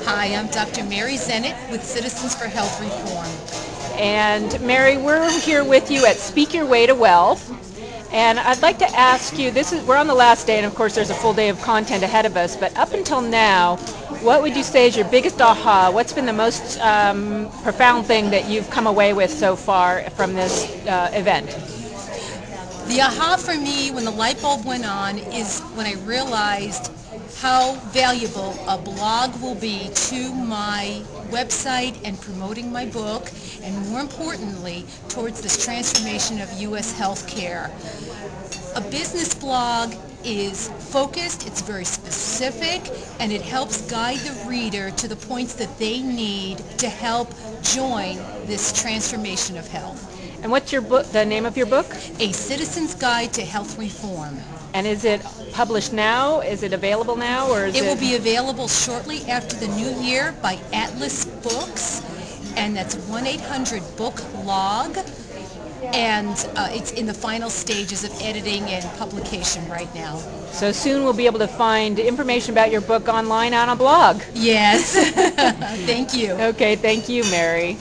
Hi, I'm Dr. Mary Zennett with Citizens for Health Reform. And Mary, we're here with you at Speak Your Way to Wealth. And I'd like to ask you, we're on the last day, and of course there's a full day of content ahead of us, but up until now, what would you say is your biggest aha? What's been the most profound thing that you've come away with so far from this event? The aha for me when the light bulb went on is when I realized how valuable a blog will be to my website and promoting my book, and more importantly, towards this transformation of U.S. healthcare. A business blog is focused, it's very specific, and it helps guide the reader to the points that they need to help join this transformation of health. And what's your book, the name of your book? A Citizen's Guide to Health Reform. And is it published now? Is it available now? Or is It will be available shortly after the new year by Atlas Books, and that's 1-800-BOOK-LOG. And it's in the final stages of editing and publication right now. So soon we'll be able to find information about your book online on a blog. Yes. Thank you. Okay, thank you, Mary.